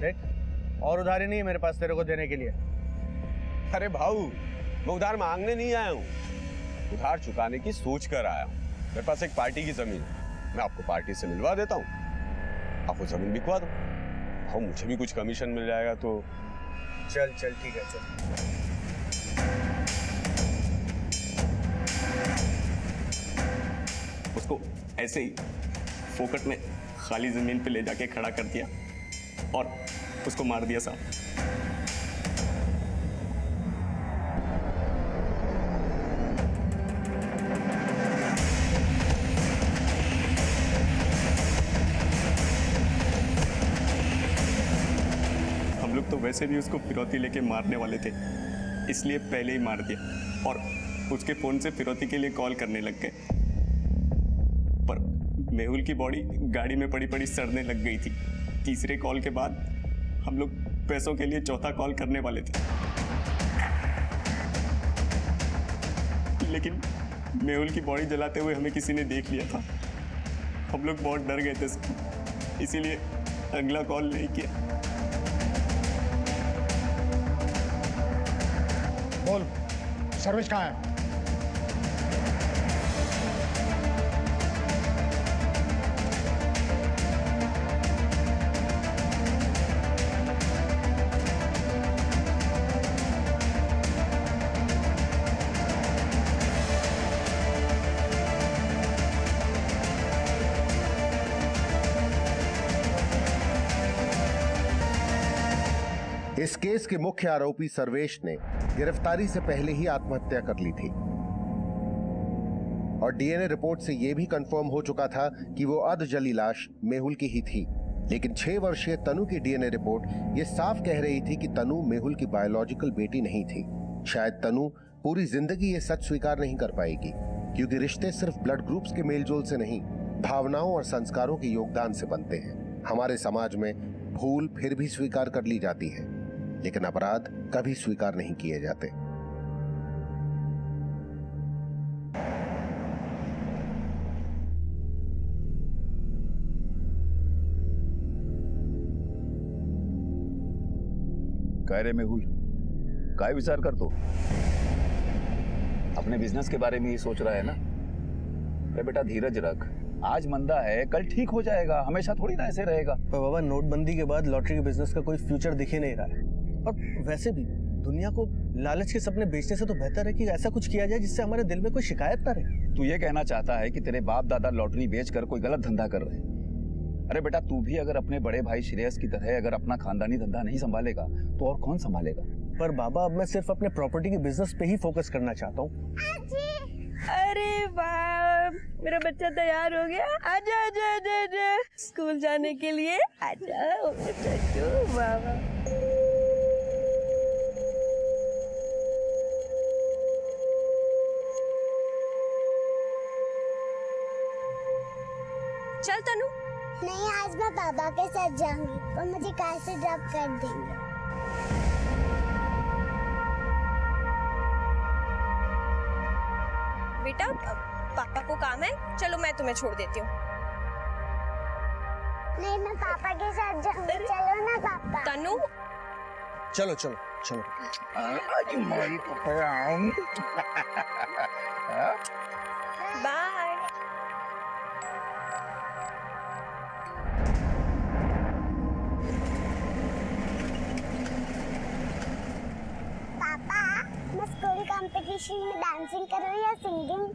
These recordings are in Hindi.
देख, और उधारी नहीं है मेरे पास तेरे को देने के लिए। अरे भाऊ, मैं उधार मांगने नहीं आया हूँ, उधार चुकाने की सोच कर आया हूँ। मेरे पास एक पार्टी की जमीन है, मैं आपको पार्टी से मिलवा देता हूँ, आप वो जमीन बिकवा दो। भाऊ मुझे भी कुछ कमीशन मिल जाएगा तो। चल चल ठीक है, चल। उसको ऐसे ही फोकट में खाली जमीन पे ले जाके खड़ा कर दिया और उसको मार दिया साहब। हम लोग तो वैसे भी उसको फिरौती लेके मारने वाले थे, इसलिए पहले ही मार दिया और उसके फोन से फिरौती के लिए कॉल करने लग गए। पर मेहुल की बॉडी गाड़ी में पड़ी पड़ी सड़ने लग गई थी। तीसरे कॉल के बाद हम लोग पैसों के लिए चौथा कॉल करने वाले थे, लेकिन मेहुल की बॉडी जलाते हुए हमें किसी ने देख लिया था। हम लोग बहुत डर गए थे, इसीलिए अगला कॉल नहीं किया। बोल, सर्विस कहाँ है? इस केस के मुख्य आरोपी सर्वेश ने गिरफ्तारी से पहले ही आत्महत्या कर ली थी और डीएनए रिपोर्ट से यह भी कंफर्म हो चुका था कि वो अधजली लाश मेहुल की ही थी। लेकिन 6 वर्षीय तनु की डीएनए रिपोर्ट ये साफ कह रही थी कि तनु मेहुल की बायोलॉजिकल बेटी नहीं थी। शायद तनु पूरी जिंदगी ये सच स्वीकार नहीं कर पाएगी, क्योंकि रिश्ते सिर्फ ब्लड ग्रुप्स के मेलजोल से नहीं, भावनाओं और संस्कारों के योगदान से बनते हैं। हमारे समाज में भूल फिर भी स्वीकार कर ली जाती है, लेकिन अपराध कभी स्वीकार नहीं किए जाते। काय रे मेहुल, काय विचार करतो? अपने बिजनेस के बारे में ही सोच रहा है ना? अरे बेटा धीरज रख, आज मंदा है कल ठीक हो जाएगा, हमेशा थोड़ी ना ऐसे रहेगा। पर बाबा, नोटबंदी के बाद लॉटरी के बिजनेस का कोई फ्यूचर दिख ही नहीं रहा है, और वैसे भी दुनिया को लालच के सपने बेचने से तो बेहतर है कि ऐसा कुछ किया जाए जिससे हमारे दिल में कोई शिकायत ना रहे। तू ये कहना चाहता है कि तेरे बाप दादा लॉटरी बेचकर कोई गलत धंधा कर रहे हैं? अरे बेटा तू भी अगर अपने बड़े भाई श्रेयस की तरह अगर अपना खानदानी धंधा नहीं संभालेगा तो और कौन संभालेगा? पर बाबा, अब मैं सिर्फ अपने प्रॉपर्टी के बिजनेस पे ही फोकस करना चाहता हूँ। अरे वाह, मेरा बच्चा तैयार हो गया। आजा आजा आजा आजा स्कूल जाने के लिए आजा। वाह चल तनु। नहीं, आज मैं पापा के साथ जाऊंगी, वो मुझे कार से ड्रॉप कर देंगे। बेटा, पापा को काम है, चलो मैं तुम्हें छोड़ देती हूँ। नहीं, मैं पापा के साथ जाऊंगी, चलो ना पापा। तनु, चलो चलो चलो। बाय। पापा, मैं स्कूल कंपटीशन में डांसिंग करूँ या सिंगिंग?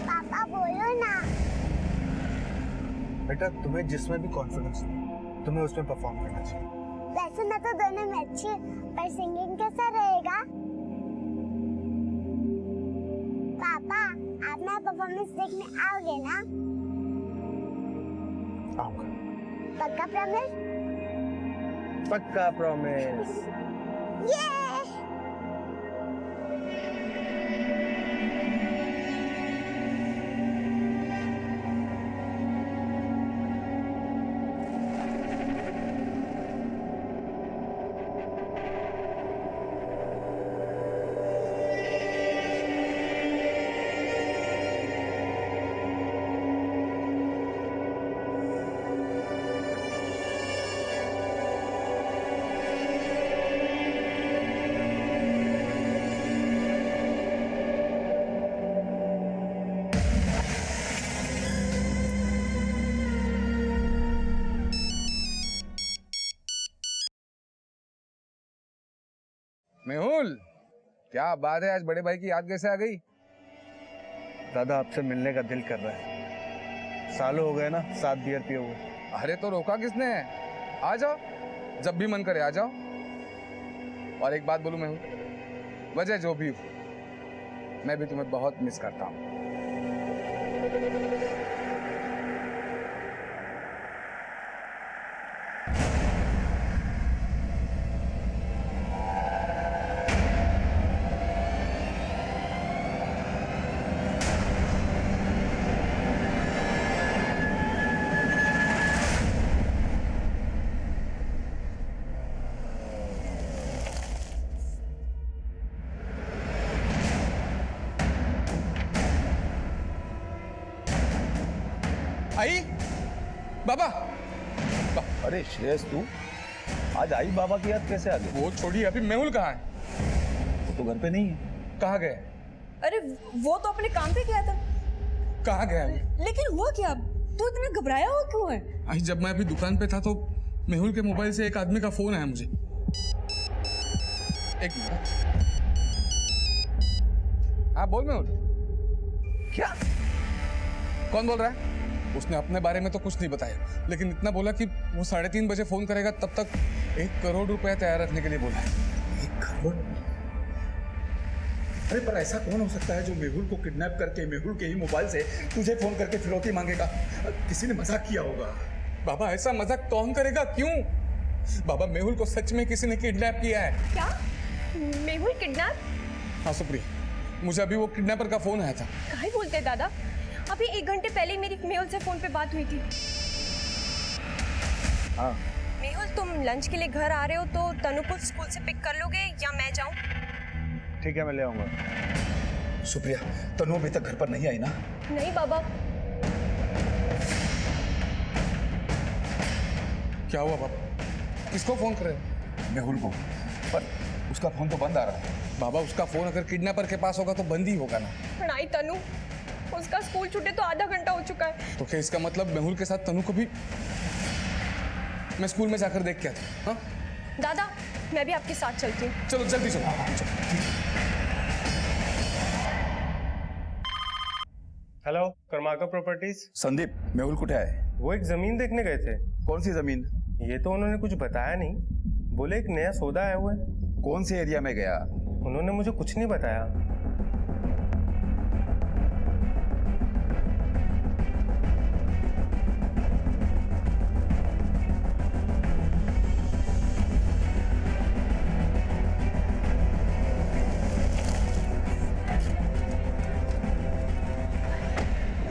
पापा बोलो ना। बेटा, तुम्हें जिसमें भी कॉन्फिडेंस हो तुम्हें उसमें परफॉर्म करना चाहिए। वैसे मैं तो दोनों में अच्छी हूँ, पर सिंगिंग कैसा रहेगा? पापा, आप मेरा परफॉर्मेंस देखने आओगे ना? आऊंगा। पक्का प्रॉमिस? पक्का प्रॉमिस। ये मेहुल, क्या बात है, आज बड़े भाई की याद कैसे आ गई? दादा आपसे मिलने का दिल कर रहा है। सालों हो गए ना 7 बियर पिए हुए। अरे तो रोका किसने? आ जाओ, जब भी मन करे आ जाओ। और एक बात बोलूं मेहुल, वजह जो भी हो, मैं भी तुम्हें बहुत मिस करता हूं। आई बाबा, अरे श्रेयस तू आज आई बाबा की याद कैसे आ गई? वो छोड़िए, अभी मेहुल कहाँ है? वो तो घर पे नहीं है। कहाँ गए? अरे वो तो अपने काम पे गया था। कहाँ गया है? लेकिन हुआ क्या? तू इतना घबराया हुआ क्यों है? आई जब मैं अभी दुकान पे था तो मेहुल के मोबाइल से एक आदमी का फोन आया मुझे। एक मिनट। हाँ बोल मेहुल। क्या? कौन बोल रहा है? उसने अपने बारे में तो कुछ नहीं बताया, लेकिन इतना बोला कि वो 3:30 बजे फोन करेगा, तब तक 1 करोड़ रुपया तैयार रखने के लिए बोला है। 1 करोड़? अरे पर ऐसा कौन हो सकता है जो मेहुल को किडनैप करके मेहुल के ही मोबाइल से तुझे फोन करके फिरौती मांगेगा? किसी ने मजाक किया होगा। बाबा ऐसा मजाक कौन करेगा? क्यों? बाबा मेहुल को सच में किसी ने किडनैप किया है। क्या? मेहुल किडनैप? हाँ सुप्री, मुझे अभी वो किडनैपर का फोन आया था। काहे बोलते दादा? अभी 1 घंटे पहले मेरी मेहुल से फोन पे बात हुई थी। हाँ मेहुल, तुम लंच के लिए घर आ रहे हो तो तनु को स्कूल से पिक कर लोगे या मैं जाऊं? ठीक है, मैं ले आऊंगा। सुप्रिया, तनु अभी तक घर पर नहीं आई ना? नहीं बाबा। क्या हुआ बाबा? किसको फोन करे? मेहुल को, पर उसका फोन तो बंद आ रहा है। बाबा उसका फोन अगर किडनैपर के पास होगा तो बंद ही होगा ना। नहीं तनु, उसका स्कूल छूटे तो आधा घंटा हो चुका है। तो क्या इसका मतलब मेहुल के साथ तनु को भी मैं स्कूल में जाकर देख के आता? हाँ दादा, मैं भी आपके साथ चलती हूँ। चलो जल्दी चलो। Hello, Karmakar properties. संदीप, मेहुल कुठे है? वो एक जमीन देखने गए थे। कौन सी जमीन? ये तो उन्होंने कुछ बताया नहीं। बोले एक नया सौदा आया हुआ है। कौन से एरिया में गया? उन्होंने मुझे कुछ नहीं बताया।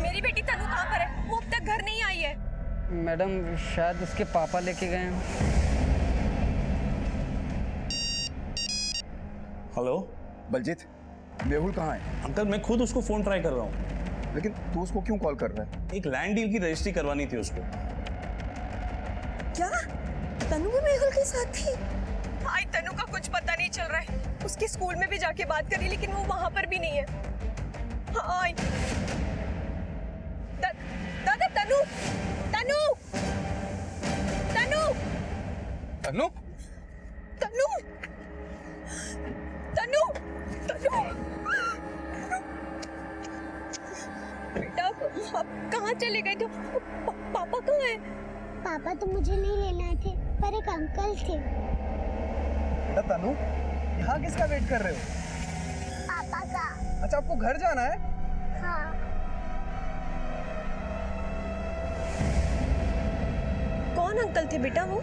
मेरी बेटी तनु कहाँ पर है? वो अब तक घर नहीं आई है। मैडम शायद उसके पापा लेके गए हैं। हेलो बलजीत, मेहुल कहाँ है? अंकल मैं खुद उसको फोन ट्राई कर रहा हूँ। लेकिन तू उसको क्यों कॉल कर रहा है? एक लैंड डील की रजिस्ट्री करवानी थी उसको। क्या तनु भी मेहुल के साथ थी? आई तनु का कुछ पता नहीं चल रहा है। उसके स्कूल में भी जाके बात करी लेकिन वो वहां पर भी नहीं है। हाँ आई। दादा तनु, तनु, तनु, तनु, तनु, तनु, तनु। बेटा आप कहाँ चले गए थे? पापा कहाँ है? पापा तो मुझे नहीं लेने आए थे, पर एक अंकल थे। तनु, यहाँ किसका वेट कर रहे हो? पापा का। अच्छा, आपको घर जाना है? हाँ। कौन अंकल थे बेटा वो?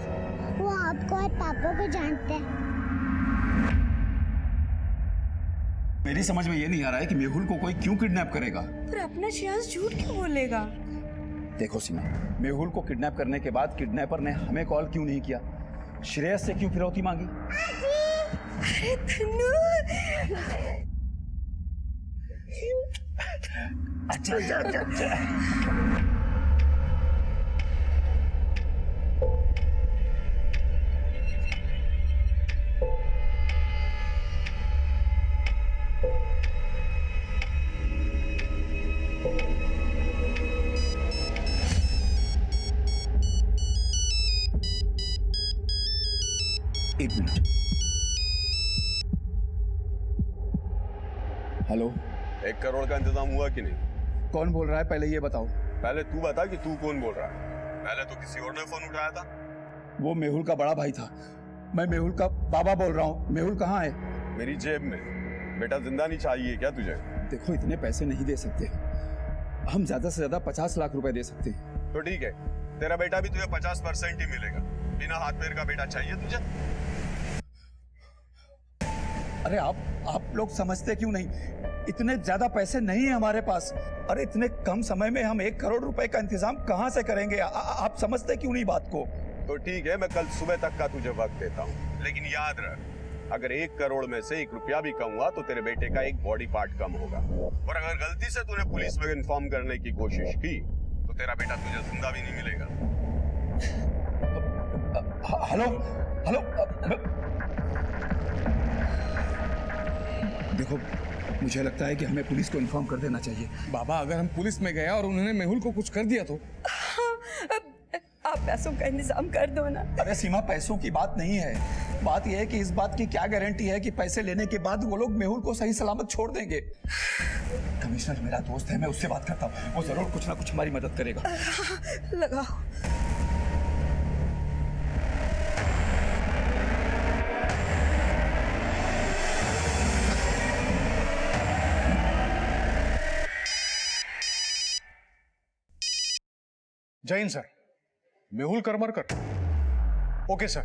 वो आपको और पापा को जानते हैं। मेरी समझ में ये नहीं आ रहा है कि मेहुल को कोई क्यों किडनैप करेगा। पर अपना श्रेयस झूठ क्यों बोलेगा? देखो सीमा, मेहुल को किडनैप करने के बाद किडनैपर ने हमें कॉल क्यों नहीं किया? श्रेयस से क्यों फिरौती मांगी? अरे तनु। अच्छा अच्छा अच्छा अच्छा। एक मिनट। हेलो, 1 करोड़ का इंतजाम हुआ कि नहीं? कौन बोल रहा है पहले ये बताओ। पहले तू बता कि तू कौन बोल रहा है। पहले तो किसी और ने फोन उठाया था। वो मेहुल का बड़ा भाई था, मैं मेहुल का बाबा बोल रहा हूँ। मेहुल कहाँ है? मेरी जेब में। बेटा जिंदा नहीं चाहिए क्या तुझे? देखो इतने पैसे नहीं दे सकते, हम ज्यादा से ज्यादा 50 लाख रुपए दे सकते हैं। तो ठीक है, तेरा बेटा भी तुझे 50% ही मिलेगा। बिना हाथ पैर का बेटा चाहिए तुझे? अरे आप लोग समझते क्यों नहीं? इतने ज्यादा पैसे नहीं है हमारे पास। अरे इतने कम समय में हम 1 करोड़ रुपए का इंतजाम कहाँ से करेंगे? आप समझते क्यों नहीं बात को? तो ठीक है, मैं कल सुबह तक का तुझे वक्त देता हूँ, लेकिन याद रख, अगर 1 करोड़ में से 1 रुपया भी कम हुआ तो तेरे बेटे का एक बॉडी पार्ट कम होगा। और अगर गलती से तूने पुलिस में इन्फॉर्म करने की कोशिश की तो तेरा बेटा तुझे जिंदा भी नहीं मिलेगा। हेलो हेलो, देखो मुझे लगता है कि हमें पुलिस को इन्फॉर्म कर देना चाहिए। बाबा, अगर हम पुलिस में गए और उन्होंने मेहुल को कुछ कर दिया तो? आप पैसों का इंतजाम कर दो ना। अरे सीमा, पैसों की बात नहीं है, बात यह है कि इस बात की क्या गारंटी है कि पैसे लेने के बाद वो लोग मेहुल को सही सलामत छोड़ देंगे। कमिश्नर मेरा दोस्त है, मैं उससे बात करता हूँ, वो जरूर कुछ ना कुछ हमारी मदद करेगा। लगाओ। Jai Hind sir, Mehul Karmarkar. Okay sir.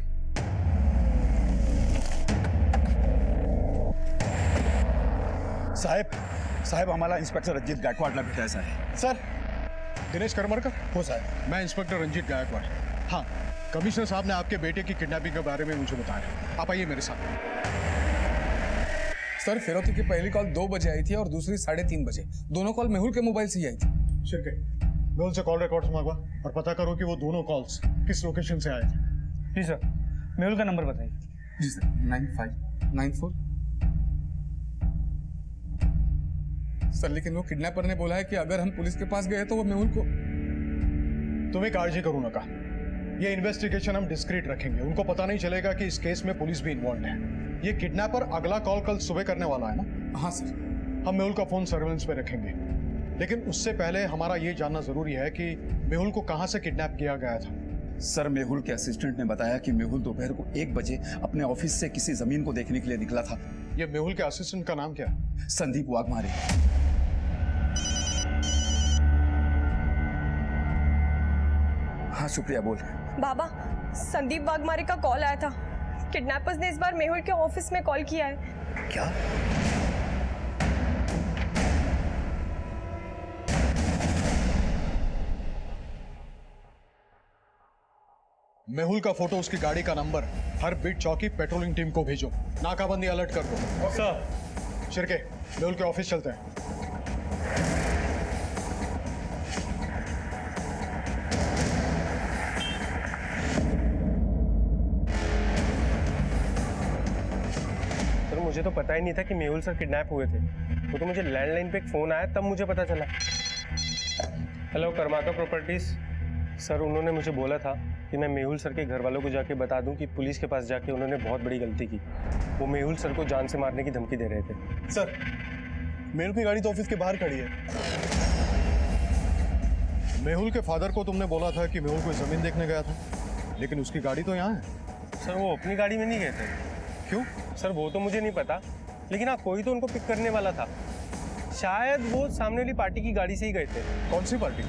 साहेब हमारा इंस्पेक्टर रंजीत गायकवाड़ भेटा है साहेब। सर, दिनेश करमरकर? हो साहब, मैं इंस्पेक्टर रंजीत गायकवाड़। हाँ, कमिश्नर साहब ने आपके बेटे की किडनैपिंग के बारे में मुझे बताया। आप आइए मेरे साथ। सर, फिरौती की पहली कॉल 2 बजे आई थी और दूसरी 3:30 बजे। दोनों कॉल मेहुल के मोबाइल से ही आई थी। शिरके, मेहुल से कॉल रिकॉर्ड्स मंगवा और पता करो कि वो दोनों कॉल्स किस लोकेशन से आए थे। जी सर। मेहुल का नंबर बताइए। जी सर। 9594। सर, लेकिन वो किडनैपर ने बोला है कि अगर हम पुलिस के पास गए तो वो मेहुल को... तुम्हें काळजी करू नका, ये इन्वेस्टिगेशन हम डिस्क्रीट रखेंगे। उनको पता नहीं चलेगा कि इस केस में पुलिस भी इन्वॉल्व है। ये किडनैपर अगला कॉल कल सुबह करने वाला है ना? हाँ सर। हम मेहुल का फोन सर्वेलेंस पे रखेंगे, लेकिन उससे पहले हमारा ये जानना जरूरी है कि मेहुल को कहां से किडनैप किया गया था। सर, मेहुल के असिस्टेंट ने बताया कि मेहुल दोपहर को 1 बजे अपने ऑफिस से किसी जमीन को देखने के लिए निकला था। ये मेहुल के असिस्टेंट का नाम क्या है? संदीप वाघमारे। हाँ सुप्रिया, बोल। बाबा, संदीप वाघमारे का कॉल आया था। किडनैपर्स ने इस बार मेहुल के ऑफिस में कॉल किया है। क्या? मेहुल का फोटो, उसकी गाड़ी का नंबर हर बिट चौकी पेट्रोलिंग टीम को भेजो। नाकाबंदी अलर्ट कर दो। सर। शिरके, मेहुल के ऑफिस चलते हैं। सर, मुझे तो पता ही नहीं था कि मेहुल सर किडनैप हुए थे। वो तो मुझे लैंडलाइन पे एक फोन आया तब मुझे पता चला। Hello, Karmakar properties. सर, उन्होंने मुझे बोला था कि मैं मेहुल सर के घर वालों को जाके बता दूं कि पुलिस के पास जाके उन्होंने बहुत बड़ी गलती की। वो मेहुल सर को जान से मारने की धमकी दे रहे थे। सर, मेहुल की गाड़ी तो ऑफिस के बाहर खड़ी है। मेहुल के फादर को तुमने बोला था कि मेहुल कोई जमीन देखने गया था, लेकिन उसकी गाड़ी तो यहाँ है। सर, वो अपनी गाड़ी में नहीं गए थे। क्यों? सर, वो तो मुझे नहीं पता, लेकिन हाँ, कोई तो उनको पिक करने वाला था। शायद वो सामने वाली पार्टी की गाड़ी से ही गए थे। कौन सी पार्टी?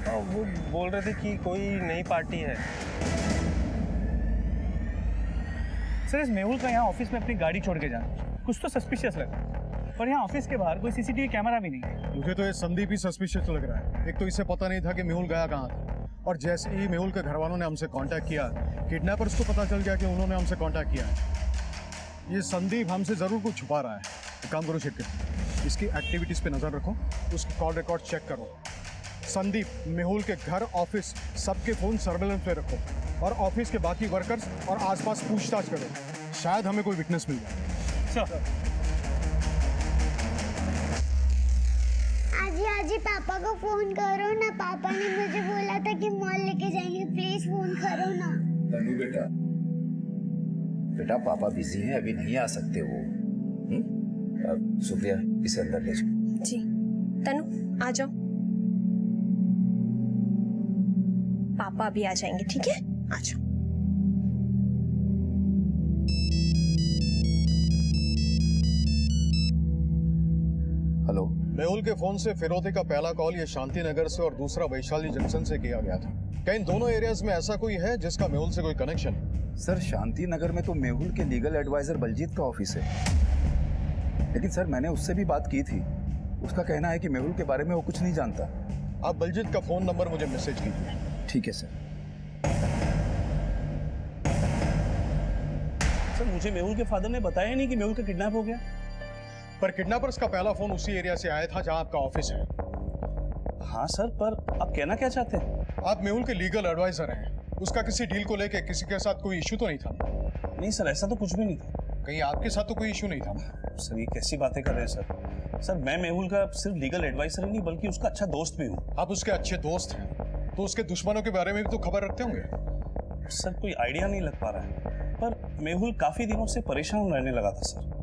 वो बोल रहे थे कि कोई नई पार्टी है। सर, इस मेहुल का यहाँ ऑफिस में अपनी गाड़ी छोड़ के जाना कुछ तो सस्पिशियस लगा, और यहाँ ऑफिस के बाहर कोई सीसीटीवी कैमरा भी नहीं। मुझे तो ये संदीप ही सस्पिशियस लग रहा है। एक तो इसे पता नहीं था कि मेहुल गया कहाँ था, और जैसे ही मेहुल के घर वालों ने हमसे कांटेक्ट किया, किडनैपर्स को पता चल गया कि उन्होंने हमसे कांटेक्ट किया है। ये संदीप हमसे जरूर कुछ छुपा रहा है। एक काम करो शिरके, इसकी एक्टिविटीज पे नजर रखो, उसकी कॉल रिकॉर्ड चेक करो। संदीप, मेहुल के घर, ऑफिस, सबके फोन सर्वेलेंस पे रखो, और ऑफिस के बाकी वर्कर्स और आसपास पूछताछ करो। शायद हमें कोई विटनेस मिल जाए। आजी पापा को फोन करो ना। पापा ने मुझे बोला था कि मॉल लेके जाएंगे, प्लीज फोन करो ना। तनु बेटा, पापा बिजी हैं, अभी नहीं आ सकते वो। सुप्रिया इसे अंदर ले जाओ। जी तनु आ जाओ, पापा अभी आ जाएंगे, ठीक है? आ जाओ। हेलो, मेहुल के फोन से फिरौती का पहला कॉल ये शांति नगर से और दूसरा वैशाली जंक्शन से किया गया था। क्या इन दोनों एरियाज में ऐसा कोई है जिसका मेहुल से कोई कनेक्शन? सर शांति नगर में तो मेहुल के लीगल एडवाइजर बलजीत का ऑफिस है, लेकिन सर मैंने उससे भी बात की थी। उसका कहना है कि मेहुल के बारे में वो कुछ नहीं जानता। आप बलजीत का फोन नंबर मुझे मैसेज कीजिए। ठीक है सर। सर मुझे मेहुल के फादर ने बताया नहीं कि मेहुल का किडनैप हो गया। पर किडनैपर्स का पहला फोन उसी एरिया से आया था जहां आपका ऑफिस है। हाँ सर, पर आप कहना क्या चाहते हैं? आप मेहुल के लीगल एडवाइजर हैं। उसका किसी डील को लेके किसी के साथ कोई इशू तो नहीं था? नहीं सर, ऐसा तो कुछ भी नहीं था। कहीं आपके साथ तो कोई इशू नहीं था? सर ये कैसी बातें कर रहे हैं सर? सर मैं मेहुल का सिर्फ लीगल एडवाइजर ही नहीं बल्कि उसका अच्छा दोस्त भी हूँ। आप उसके अच्छे दोस्त हैं तो उसके दुश्मनों के बारे में भी तो खबर रखते होंगे। सर कोई आइडिया नहीं लग पा रहा है, पर मेहुल काफी दिनों से परेशान रहने लगा था सर।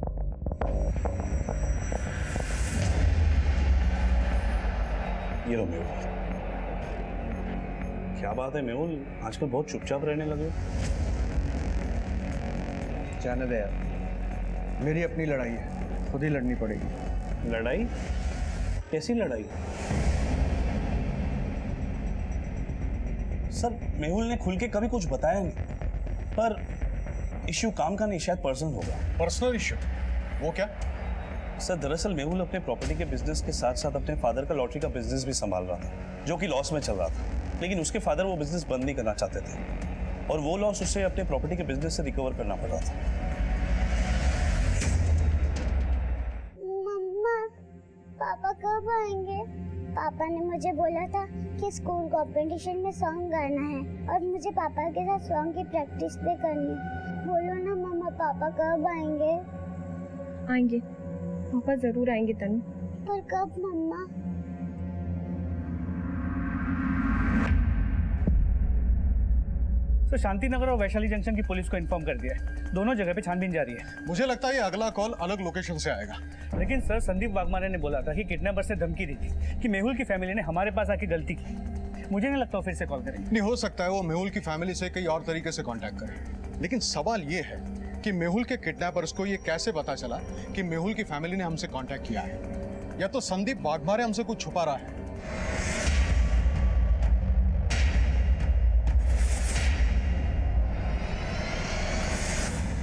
ये लो मेहुल। क्या बात है मेहुल, आजकल बहुत चुपचाप रहने लगे। जाने दे यार, मेरी अपनी लड़ाई है, खुद ही लड़नी पड़ेगी। लड़ाई? कैसी लड़ाई? सर मेहुल ने खुल के कभी कुछ बताया नहीं, पर इश्यू काम का नहीं, शायद पर्सनल होगा। Personal issue? वो क्या? सर दरअसल मेहुल अपने प्रॉपर्टी के बिजनेस के साथ साथ अपने फादर का लॉटरी का बिजनेस भी संभाल रहा था, जो कि लॉस में चल रहा था। लेकिन उसके फादर वो बिजनेस बंद नहीं करना चाहते थे और वो लॉस उसे अपने प्रॉपर्टी के बिजनेस से रिकवर करना पड़ रहा था। मम्मा, पापा कब आएंगे? पापा ने मुझे बोला था कि स्कूल कंपटीशन में सॉन्ग गाना है और मुझे पापा के साथ सॉन्ग की प्रैक्टिस भी करनी। बोलो ना मम्मा, पापा कब आएंगे? आएंगे, पापा जरूर आएंगे तनु। पर कब मम्मा? सर शांति नगर और वैशाली जंक्शन की पुलिस को इन्फॉर्म कर दिया है, दोनों जगह पे छानबीन जारी है। मुझे लगता है ये अगला कॉल अलग लोकेशन से आएगा। लेकिन सर संदीप वाघमारे ने बोला था कि किडनैपर से धमकी दी थी कि मेहुल की फैमिली ने हमारे पास आके गलती की। मुझे नहीं लगता वो फिर से कॉल करेंगे। नहीं, हो सकता है वो मेहुल की फैमिली से कई और तरीके से कांटेक्ट करे, लेकिन सवाल ये है कि मेहुल के किडनैपर्स को ये कैसे पता चला कि मेहुल की फैमिली ने हमसे कांटेक्ट किया है? या तो संदीप वाघमारे हमसे कुछ छुपा रहा है।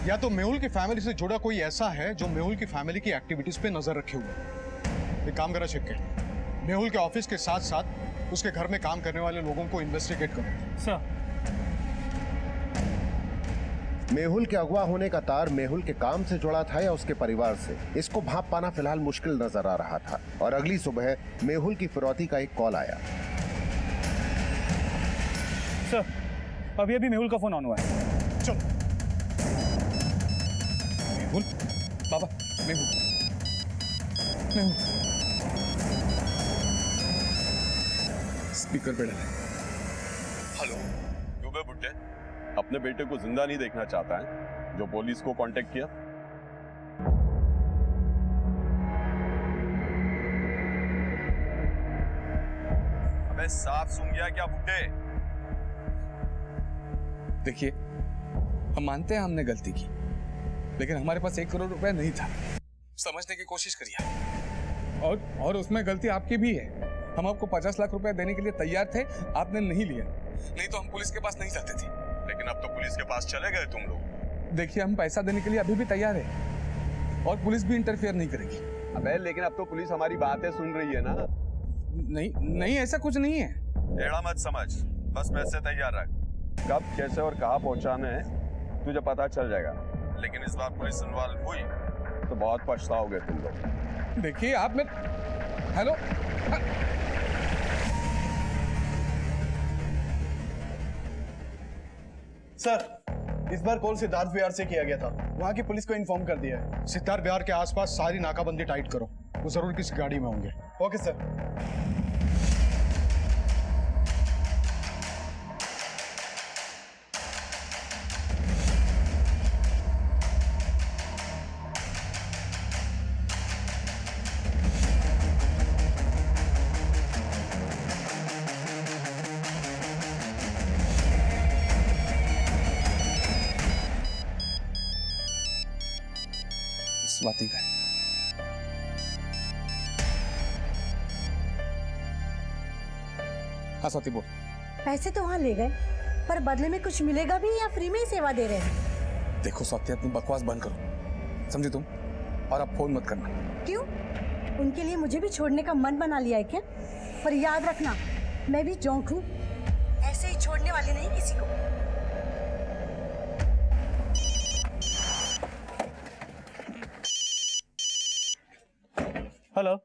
या तो मेहुल की फैमिली से जुड़ा कोई ऐसा है जो मेहुल की फैमिली की एक्टिविटीज पे नजर रखे हुए है। एक काम करा चिक्के, मेहुल के ऑफिस के साथ साथ उसके घर में काम करने वाले लोगों को इन्वेस्टिगेट करो। सर मेहुल के अगवा होने का तार मेहुल के काम से जुड़ा था या उसके परिवार से, इसको भांप पाना फिलहाल मुश्किल नजर आ रहा था। और अगली सुबह मेहुल की फिरौती का एक कॉल आया। सर अभी अभी मेहुल का फोन ऑन हुआ है। चलो मेहुल, बाबा मेहुल, मेहुल स्पीकर पे डाले। हेलो, क्यों बे बुड्ढे, अपने बेटे को जिंदा नहीं देखना चाहता है जो पुलिस को कांटेक्ट किया? अबे साफ सुन गया क्या बुड्ढे? देखिए, हम मानते हैं हमने गलती की, लेकिन हमारे पास 1 करोड़ रुपया नहीं था। समझने की कोशिश करिए। और उसमें गलती आपकी भी है। हम आपको 50 लाख रुपया देने के लिए तैयार थे, आपने नहीं लिया। नहीं तो हम पुलिस के पास नहीं जाते थे। लेकिन अब तो पुलिस के पास चले गए तुम लोग। देखिए, हम पैसा देने के लिए अभी भी तैयार है और पुलिस भी इंटरफेयर नहीं करेगी। अबे लेकिन अब तो पुलिस हमारी बातें सुन रही है ना। नहीं, ऐसा कुछ नहीं है। टेढ़ा मत समझ, बस पैसे तैयार रख। कब, कैसे और कहाँ पहुंचाने हैं तुझे पता चल जाएगा। लेकिन इस बार पुलिस इन्वॉल्व हुई तो बहुत पछताओगे तुम लोग। देखिए आप में हेलो, सर इस बार कॉल सिद्धार्थ विहार से किया गया था, वहाँ की पुलिस को इन्फॉर्म कर दिया है। सिद्धार्थ विहार के आसपास सारी नाकाबंदी टाइट करो, वो जरूर किसी गाड़ी में होंगे। Okay sir. स्वाति का है। हाँ स्वाति बोल। पैसे तो वहाँ ले गए, पर बदले में कुछ मिलेगा भी या फ्री में ही सेवा दे रहे हैं? देखो स्वाति, अपनी बकवास बंद करो, समझी तुम? और अब फोन मत करना। क्यों? उनके लिए मुझे भी छोड़ने का मन बना लिया है क्या? पर याद रखना, मैं भी जोंक हूँ, ऐसे ही छोड़ने वाली नहीं किसी को। हेलो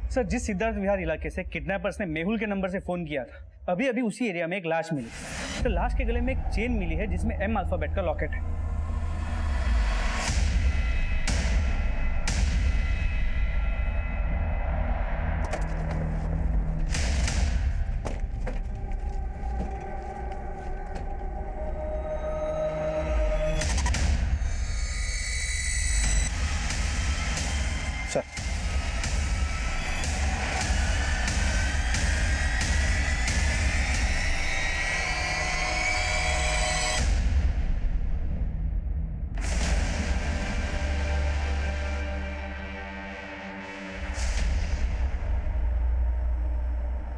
सर, जिस सिद्धार्थ विहार इलाके से किडनैपर्स ने मेहुल के नंबर से फोन किया था, अभी अभी उसी एरिया में एक लाश मिली। तो लाश के गले में एक चेन मिली है जिसमें एम अल्फाबेट का लॉकेट है। सर,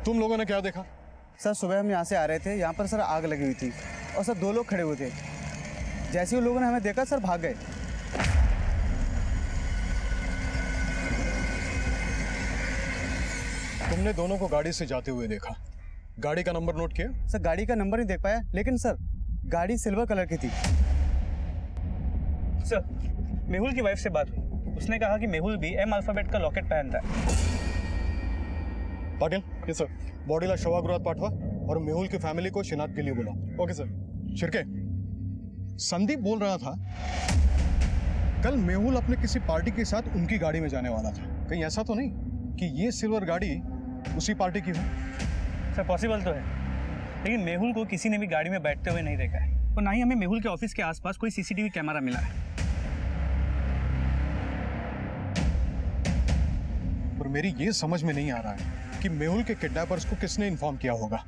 तुम लोगों ने क्या देखा? सर सुबह हम यहाँ से आ रहे थे, यहाँ पर सर आग लगी हुई थी और सर 2 लोग खड़े हुए थे। जैसे ही उन लोगों ने हमें देखा सर भाग गए। तुमने दोनों को गाड़ी से जाते हुए देखा, गाड़ी का नंबर नोट किया? सर गाड़ी का नंबर नहीं देख पाया, लेकिन सर गाड़ी सिल्वर कलर की थी। सर मेहुल की वाइफ से बात हुई, उसने कहा कि मेहुल भी एम अल्फाबेट का लॉकेट पहनता है। पाटिल, ये सर बॉडीला शवागृहात पाठवा और मेहुल की फैमिली को शिनाख्त के लिए बुला। Okay sir. शिर्के, संदीप बोल रहा था कल मेहुल अपने किसी पार्टी के साथ उनकी गाड़ी में जाने वाला था। कहीं ऐसा तो नहीं कि ये सिल्वर गाड़ी उसी पार्टी की हो? सर पॉसिबल तो है, लेकिन मेहुल को किसी ने भी गाड़ी में बैठते हुए नहीं देखा है और ना ही हमें मेहुल के ऑफिस के आसपास कोई सीसीटीवी कैमरा मिला है। पर मेरी ये समझ में नहीं आ रहा है कि मेहुल के किडनैपर्स को किसने इन्फॉर्म किया होगा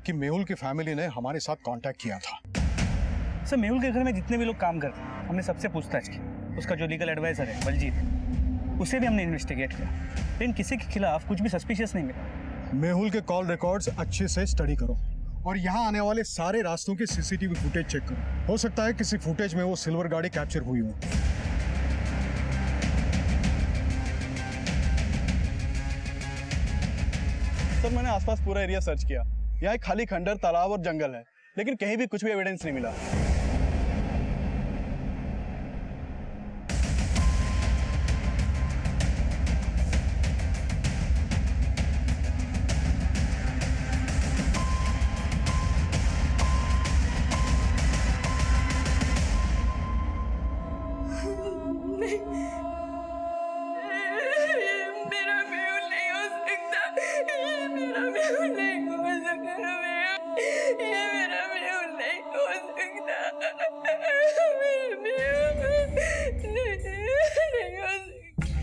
कि मेहुल की फैमिली ने हमारे साथ कांटेक्ट किया था। सर मेहुल के घर में जितने भी लोग काम करते हैं, हमने सबसे पूछताछ की। उसका जो लीगल एडवाइजर है बलजीत, उसे भी हमने इन्वेस्टिगेट किया, लेकिन किसी के खिलाफ कुछ भी सस्पिशियस नहीं मिला। मेहुल के कॉल रिकॉर्ड्स अच्छे से स्टडी करो और यहाँ आने वाले सारे रास्तों के सीसीटीवी फुटेज चेक करो। हो सकता है किसी फुटेज में वो सिल्वर गाड़ी कैप्चर हुई हो। सर मैंने आसपास पूरा एरिया सर्च किया, यहाँ एक खाली खंडर, तालाब और जंगल है, लेकिन कहीं भी कुछ भी एविडेंस नहीं मिला।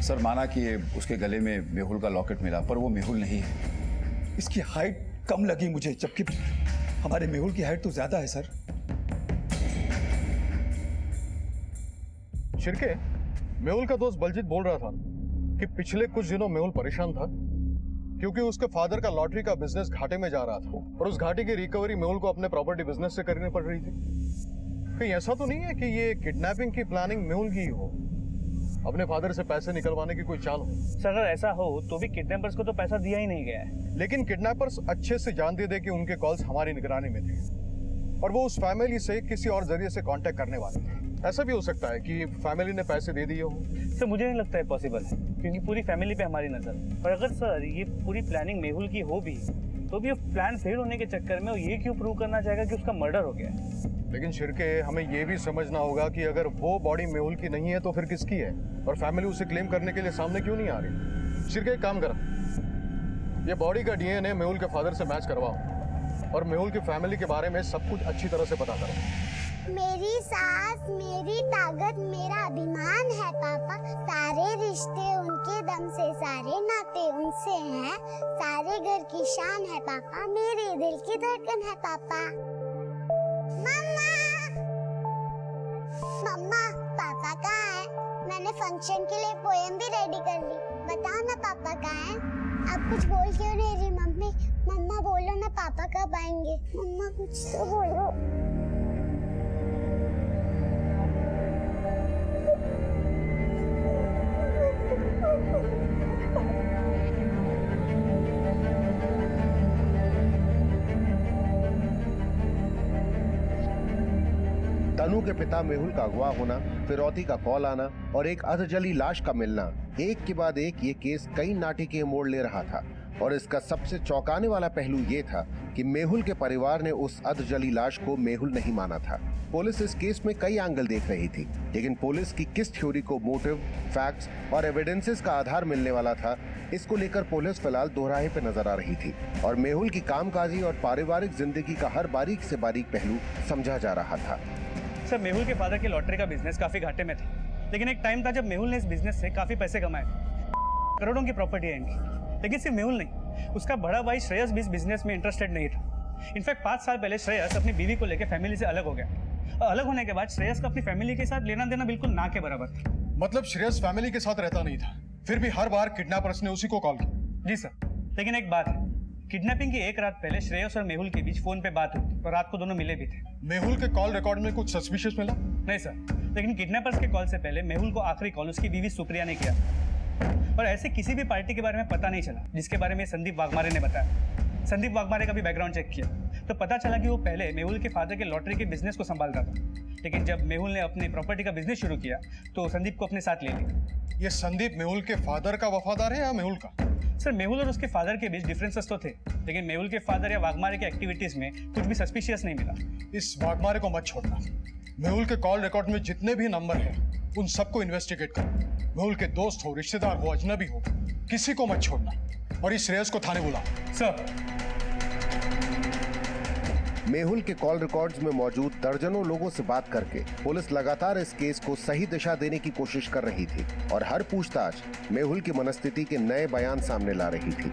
सर माना कि उसके गले में मेहुल का लॉकेट मिला, पर वो मेहुल नहीं है। इसकी हाइट कम लगी मुझे, जबकि हमारे मेहुल की हाइट तो ज्यादा है सर। शिर्के, मेहुल का दोस्त बलजीत बोल रहा था कि पिछले कुछ दिनों मेहुल परेशान था क्योंकि उसके फादर का लॉटरी का बिजनेस घाटे में जा रहा था और उस घाटे की रिकवरी मेहुल को अपने प्रॉपर्टी बिजनेस से करनी पड़ रही थी। कहीं ऐसा तो नहीं है कि ये किडनैपिंग की प्लानिंग मेहुल की हो, अपने फादर से पैसे निकलवाने की कोई चाल हो? सर अगर ऐसा हो तो भी किडनैपर्स को तो पैसा दिया ही नहीं गया है। लेकिन किडनैपर्स अच्छे से जानते थे कि उनके कॉल्स हमारी निगरानी में थे और वो उस फैमिली से किसी और जरिए से कांटेक्ट करने वाले थे। ऐसा भी हो सकता है कि फैमिली ने पैसे दे दिए हो। सर मुझे नहीं लगता है पॉसिबल है, क्योंकि पूरी फैमिली पे हमारी नजर। और अगर सर ये पूरी प्लानिंग मेहुल की हो भी तो भी प्लान फेल होने के चक्कर में वो ये क्यों प्रूव करना चाहेगा कि उसका मर्डर हो गया है? लेकिन शिर्के, हमें ये भी समझना होगा कि अगर वो बॉडी मेहुल की नहीं है तो फिर किसकी है, और फैमिली उसे क्लेम करने के लिए सामने क्यों नहीं आ रही? शिर्के एक काम करो, ये बॉडी का डीएनए मेहुल के फादर से मैच करवाओ और मेहुल की फैमिली के बारे में सब कुछ अच्छी तरह से पता करो। मेरी सास मेरी ताकत मेरा अभिमान है पापा। सारे रिश्ते उनके दम से, सारे नाते उनसे हैं, सारे घर की शान है पापा, मेरे दिल की धड़कन है पापा। फंक्शन के लिए पोएम भी रेडी कर ली। बताओ ना पापा कहाँ हैं? आप कुछ बोल क्यों नहीं रही मम्मी? मम्मा बोलो ना पापा कब आएंगे? मम्मा कुछ तो बोलो। तनु के पिता मेहुल का अगवा होना, फिरौती का कॉल आना और एक अधजली लाश का मिलना, एक के बाद एक ये केस कई नाटकीय मोड़ ले रहा था। और इसका सबसे चौंकाने वाला पहलू ये था कि मेहुल के परिवार ने उस अधजली लाश को मेहुल नहीं माना था। पुलिस इस केस में कई एंगल देख रही थी, लेकिन पुलिस की किस थ्योरी को मोटिव, फैक्ट्स और एविडेंसेस का आधार मिलने वाला था, इसको लेकर पुलिस फिलहाल दोहराहे पे नजर आ रही थी। और मेहुल की कामकाजी और पारिवारिक जिंदगी का हर बारीक से बारीक पहलू समझा जा रहा था। सर, मेहुल के फादर की लॉटरी का बिजनेस काफी घाटे में था, लेकिन एक टाइम था जब मेहुल ने इस बिजनेस से काफी पैसे कमाए। करोड़ों की प्रॉपर्टी है इनकी। लेकिन सिर्फ मेहुल नहीं, उसका बड़ा भाई श्रेयस भी इस बिजनेस में इंटरेस्टेड नहीं था। इनफैक्ट 5 साल पहले श्रेयस अपनी बीवी को लेकर फैमिली से अलग हो गया। और अलग होने के बाद श्रेयस का अपनी फैमिली के साथ लेना देना बिल्कुल ना के बराबर था। मतलब श्रेयस फैमिली के साथ रहता नहीं था, फिर भी हर बार किडनैपर्स ने उसी को कॉल किया? जी सर, लेकिन एक बात है, किडनैपिंग की एक रात पहले श्रेयस और मेहुल के बीच फोन पे बात हुई और रात को दोनों मिले भी थे। मेहुल के कॉल रिकॉर्ड में कुछ सस्पिशियस मिला? नहीं सर, लेकिन किडनैपर्स के कॉल से पहले मेहुल को आखिरी कॉल उसकी बीवी सुप्रिया ने किया और ऐसे किसी भी पार्टी के बारे में पता नहीं चला जिसके बारे में संदीप वाघमारे ने बताया। संदीप वाघमारे का भी बैकग्राउंड चेक किया तो पता चला कि वो पहले मेहुल के फादर के लॉटरी के बिजनेस को संभालता था, लेकिन जब मेहुल ने अपने प्रॉपर्टी का बिजनेस शुरू किया तो संदीप को अपने साथ ले लिया। ये संदीप मेहुल के फादर का वफादार है या मेहुल का? सर, मेहुल और उसके फादर के बीच डिफरेंसेस तो थे, लेकिन मेहुल के फादर या वाघमारे के एक्टिविटीज में कुछ भी सस्पिशियस नहीं मिला। इस वाघमारे को मत छोड़ना। मेहुल के कॉल रिकॉर्ड में जितने भी नंबर हैं उन सबको इन्वेस्टिगेट करो। मेहुल के दोस्त हो, रिश्तेदार हो, अजनबी हो, किसी को मत छोड़ना। और इस श्रेयस को थाने बुलाओ। सर। मेहुल के कॉल रिकॉर्ड्स में मौजूद दर्जनों लोगों से बात करके पुलिस लगातार इस केस को सही दिशा देने की कोशिश कर रही थी और हर पूछताछ मेहुल की मनस्थिति के नए बयान सामने ला रही थी।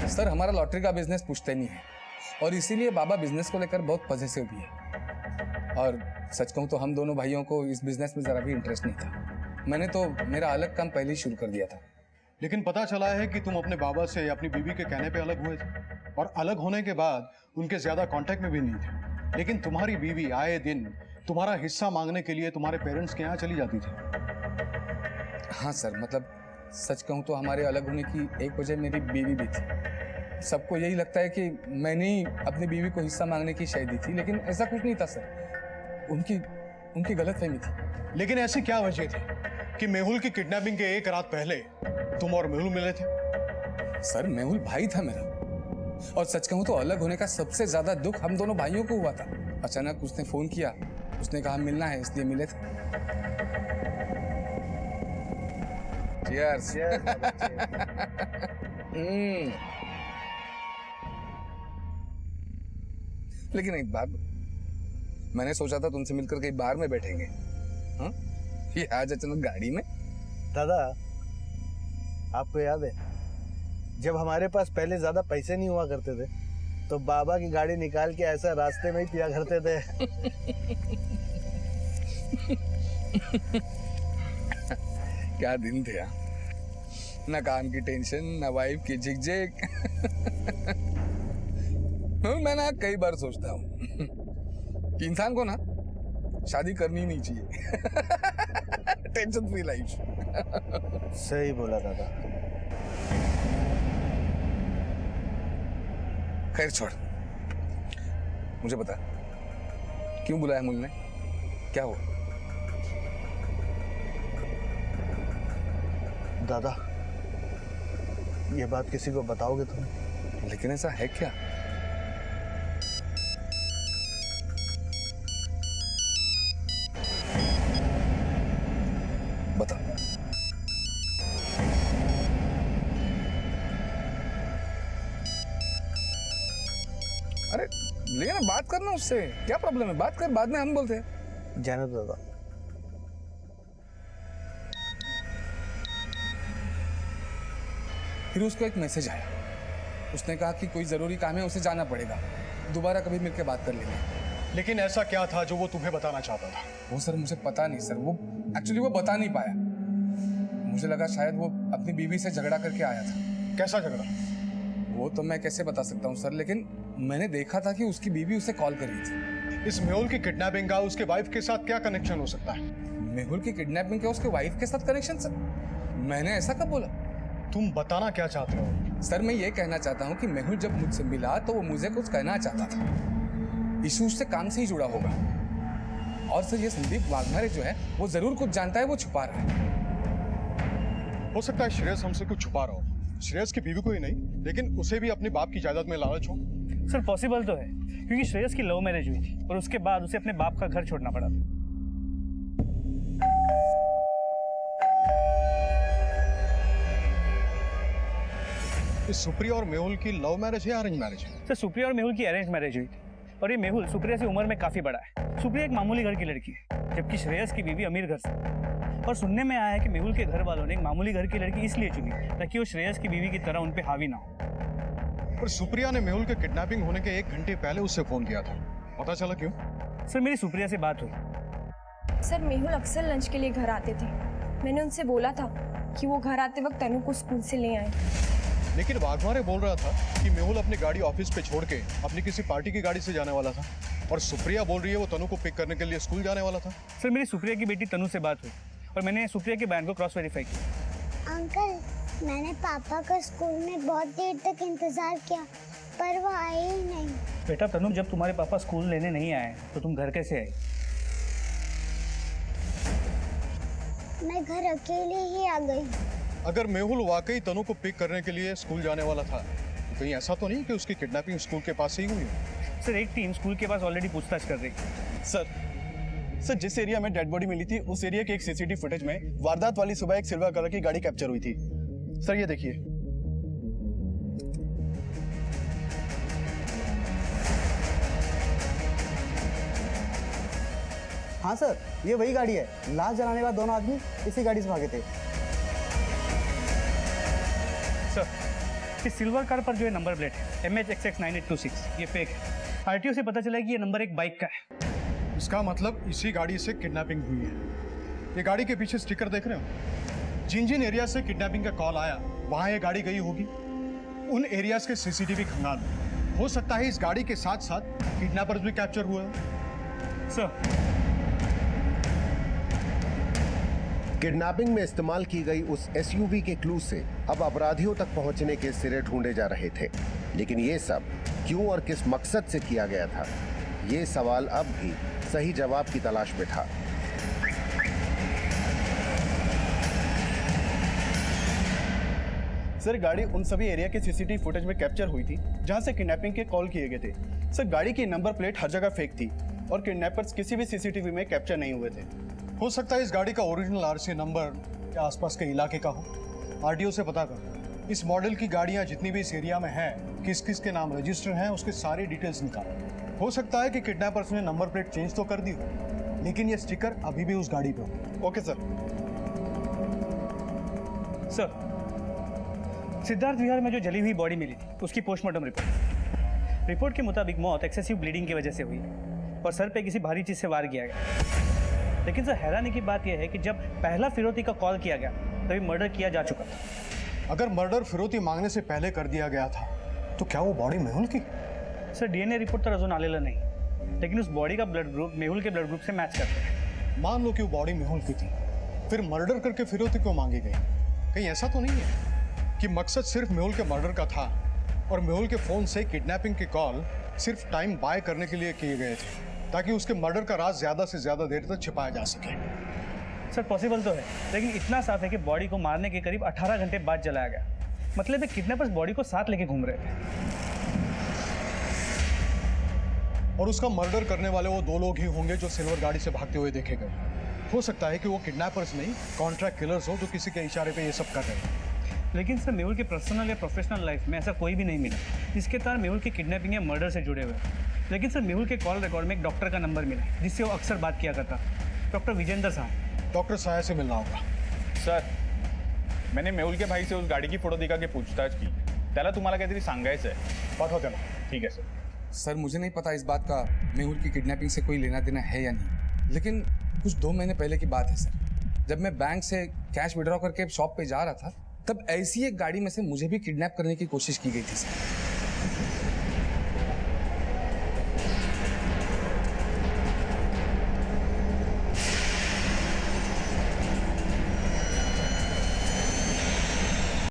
सर, हमारा लॉटरी का बिजनेस पुश्तैनी नहीं है और इसीलिए बाबा बिजनेस को लेकर बहुत पॉजिटिव भी है। और सच कहूँ तो हम दोनों भाइयों को इस बिजनेस में जरा भी इंटरेस्ट नहीं था। मैंने तो मेरा अलग काम पहले ही शुरू कर दिया था। लेकिन पता चला है कि तुम अपने बाबा से अपनी बीवी के कहने पे अलग हुए थे और अलग होने के बाद उनके ज्यादा कांटेक्ट में भी नहीं थे। लेकिन तुम्हारी बीवी आए दिन तुम्हारा हिस्सा मांगने के लिए तुम्हारे पेरेंट्स के यहाँ चली जाती थी। हाँ सर, मतलब सच कहूँ तो हमारे अलग होने की एक वजह मेरी बीवी भी थी। सबको यही लगता है कि मैंने ही अपनी बीवी को हिस्सा मांगने की शायद दी थी, लेकिन ऐसा कुछ नहीं था सर। उनकी गलतफहमी थी। लेकिन ऐसी क्या वजह थी कि मेहुल की किडनैपिंग के एक रात पहले तुम और मेहुल मिले थे? सर, मेहुल भाई था मेरा और सच कहूँ तो अलग होने का सबसे ज्यादा दुख हम दोनों भाइयों को हुआ था। अचानक उसने फोन किया, उसने कहा मिलना है, इसलिए मिले थे। Cheers. लेकिन एक बात, मैंने सोचा था तुमसे मिलकर कहीं बाहर में बैठेंगे। हाँ? ये आज अचानक गाड़ी में? दादा, आपको याद है जब हमारे पास पहले ज्यादा पैसे नहीं हुआ करते थे तो बाबा की गाड़ी निकाल के ऐसा रास्ते में ही पिया करते थे। क्या दिन थे यार, ना काम की टेंशन, ना वाइफ की झिकझिक। मैं ना कई बार सोचता हूँ कि इंसान को ना शादी करनी नहीं चाहिए। Tension free life. सही बोला दादा। खैर छोड़, मुझे बता क्यों बुलाया मूल ने, क्या हुआ? दादा, ये बात किसी को बताओगे तुम? लेकिन ऐसा है क्या? बता। अरे लेकिन बात करना उससे, क्या प्रॉब्लम है? बात कर, बाद में हम बोलते हैं। जाने दो दादा। फिर उसको एक मैसेज आया, उसने कहा कि कोई जरूरी काम है, उसे जाना पड़ेगा, दोबारा कभी मिलकर बात कर लेंगे। लेकिन ऐसा क्या था जो वो तुम्हें बताना चाहता था? वो सर मुझे पता नहीं सर, वो एक्चुअली वो बता नहीं पाया। मुझे लगा शायद वो अपनी बीवी से झगड़ा करके आया था। कैसा झगड़ा? वो तो मैं कैसे बता सकता हूँ सर, लेकिन मैंने देखा था कि उसकी बीवी उसे कॉल कर रही थी। इस मेहुल की किडनैपिंग का उसके वाइफ के साथ क्या कनेक्शन हो सकता है? मेहुल की किडनैपिंग का उसके वाइफ के साथ कनेक्शन सर? मैंने ऐसा कब बोला? तुम बताना क्या चाहते हो? सर मैं ये कहना चाहता हूँ कि मेहुल जब मुझसे मिला तो वो मुझे कुछ कहना चाहता था। इशू उससे काम से ही जुड़ा होगा। और सर ये संदीप वाघमारे जो है वो जरूर कुछ जानता है, वो छुपा रहा है। हो सकता है श्रेयस हमसे कुछ छुपा रहा हो। श्रेयस की बीवी को ही नहीं, लेकिन उसे भी अपने बाप की जायदाद में लालच हो। सर पॉसिबल तो है, क्योंकि श्रेयस की लव मैरिज हुई थी और उसके बाद उसे अपने बाप का घर छोड़ना पड़ा था। इस सुप्रिया और मेहुल की लव मैरिज है या अरेंज मैरिज है? सर सुप्रिया और मेहुल की अरेंज मैरिज हुई थी और ये मेहुल सुप्रिया से उम्र में काफी बड़ा है। सुप्रिया एक मामूली घर की लड़की है, जबकि श्रेयस की बीवी अमीर घर से। और सुनने में आया है कि मेहुल के घर वालों ने एक मामूली घर की लड़की इसलिए चुनी ताकि वो श्रेयस की बीवी की तरह उन पे हावी ना हो। पर सुप्रिया ने मेहुल के किडनैपिंग होने के 1 घंटे पहले उससे फोन किया था, पता चला क्यों? सर मेरी सुप्रिया से बात हुई। सर मेहुल अक्सर लंच के लिए घर आते थे। मैंने उनसे बोला था कि वो घर आते वक्त तनु को स्कूल से ले आए। लेकिन वाघमारे बोल रहा था कि मेहुल अपनी गाड़ी ऑफिस पे छोड़ के अपनी किसी पार्टी की गाड़ी से जाने वाला था, और सुप्रिया बोल रही है वो तनु को पिक करने के लिए स्कूल जाने वाला था। सर मेरी सुप्रिया की बेटी तनु से बात हुई और मैंने सुप्रिया के बयान को क्रॉस वेरीफाई किया। अंकल मैंने पापा का स्कूल में बहुत देर तक इंतजार किया पर वो आए ही नहीं। बेटा तनु, जब तुम्हारे पापा स्कूल लेने नहीं आए तो तुम घर कैसे आई? मैं घर अकेले ही आ गई। अगर मेहुल वाकई तनु को पिक करने के लिए स्कूल जाने वाला था तो कहीं ऐसा तो नहीं कि उसकी किडनैपिंग स्कूल के पास ही हुई हो? सर एक टीम स्कूल के पास ऑलरेडी पूछताछ कर रही है। सर जिस एरिया में डेड बॉडी मिली थी उस एरिया के एक सीसीटीवी फुटेज में वारदात वाली सुबह एक सिल्वर कलर की गाड़ी कैप्चर हुई थी। सर ये देखिए। हाँ सर, ये वही गाड़ी है। लाश जलाने वाले दोनों आदमी इसी गाड़ी से भागे थे। सर इस सिल्वर कार पर जो है नंबर प्लेट है MHXX9826, ये फेक है। आरटीओ से पता चला है कि ये नंबर एक बाइक का है। इसका मतलब इसी गाड़ी से किडनैपिंग हुई है। ये गाड़ी के पीछे स्टिकर देख रहे हो? जिन जिन एरिया से किडनैपिंग का कॉल आया वहां ये गाड़ी गई होगी। उन एरियाज के सीसीटीवी खंगाल। हो सकता है इस गाड़ी के साथ साथ किडनैपर्स भी कैप्चर हुए हैं। सर किडनैपिंग में इस्तेमाल की गई उस एसयूवी के क्लू से अब अपराधियों तक पहुंचने के सिरे ढूंढे जा रहे थे, लेकिन ये सब क्यों और किस मकसद से किया गया था, ये सवाल अब भी सही जवाब की तलाश में था। सर गाड़ी उन सभी एरिया के सीसीटीवी फुटेज में कैप्चर हुई थी जहां से किडनैपिंग के कॉल किए गए थे। सर गाड़ी की नंबर प्लेट हर जगह फेक थी और किडनैपर्स किसी भी सीसीटीवी में कैप्चर नहीं हुए थे। हो सकता है इस गाड़ी का ओरिजिनल आरसी नंबर या आसपास के इलाके का हो। आरटीओ से पता करो। इस मॉडल की गाड़ियां जितनी भी इस एरिया में हैं, किस किस के नाम रजिस्टर हैं, उसके सारी डिटेल्स निकालो। हो सकता है कि किडनैपर्स ने नंबर प्लेट चेंज तो कर दी हो, लेकिन ये स्टिकर अभी भी उस गाड़ी पे हो। Okay sir. सर सिद्धार्थ विहार में जो जली हुई बॉडी मिली थी उसकी पोस्टमार्टम रिपोर्ट के मुताबिक मौत एक्सेसिव ब्लीडिंग की वजह से हुई और सर पे किसी भारी चीज से वार किया गया। लेकिन सर हैरानी की बात यह है कि जब पहला फिरौती का कॉल किया गया तभी मर्डर किया जा चुका था। अगर मर्डर फिरौती मांगने से पहले कर दिया गया था तो क्या वो बॉडी मेहुल की? सर डीएनए रिपोर्ट तो अजून आलेला नहीं, लेकिन उस बॉडी का ब्लड ग्रुप मेहुल के ब्लड ग्रुप से मैच करता है। मान लो कि वो बॉडी मेहुल की थी, फिर मर्डर करके फिरौती क्यों मांगी गई? कहीं ऐसा तो नहीं है कि मकसद सिर्फ मेहुल के मर्डर का था और मेहुल के फोन से किडनैपिंग के कॉल सिर्फ टाइम बाय करने के लिए किए गए थे ताकि उसके मर्डर का राज ज्यादा से ज्यादा देर तक छिपाया जा सके? सर पॉसिबल तो है, लेकिन इतना साफ है कि बॉडी को मारने के करीब 18 घंटे बाद जलाया गया। मतलब है किडनैपर्स बॉडी को साथ लेके घूम रहे थे और उसका मर्डर करने वाले वो 2 लोग ही होंगे जो सिल्वर गाड़ी से भागते हुए देखे गए। हो सकता है कि वो किडनैपर्स नहीं, कॉन्ट्रैक्ट किलर्स हो जो किसी के इशारे पे ये सब कर रहे हैं। लेकिन सर मेहुल के पर्सनल या प्रोफेशनल लाइफ में ऐसा कोई भी नहीं मिला जिसके तार मेहुल के किडनैपिंग या मर्डर से जुड़े हुए। लेकिन सर मेहुल के कॉल रिकॉर्ड में एक डॉक्टर का नंबर मिला जिससे वो अक्सर बात किया करता, डॉक्टर विजेंद्र साहब। डॉक्टर साया से मिलना होगा। सर मैंने मेहुल के भाई से उस गाडी की फोटो दिखा के पूछताछ की, त्याला तुम्हाला काहीतरी सांगायचं आहे। पाठवा त्याला। ठीक है सर। सर मुझे नहीं पता इस बात का मेहुल की किडनैपिंग से कोई लेना देना है या नहीं, लेकिन कुछ 2 महीने पहले की बात है सर, जब मैं बैंक से कैश विड्रॉ करके शॉप पे जा रहा था तब ऐसी एक गाड़ी में से मुझे भी किडनैप करने की कोशिश की गई थी सर।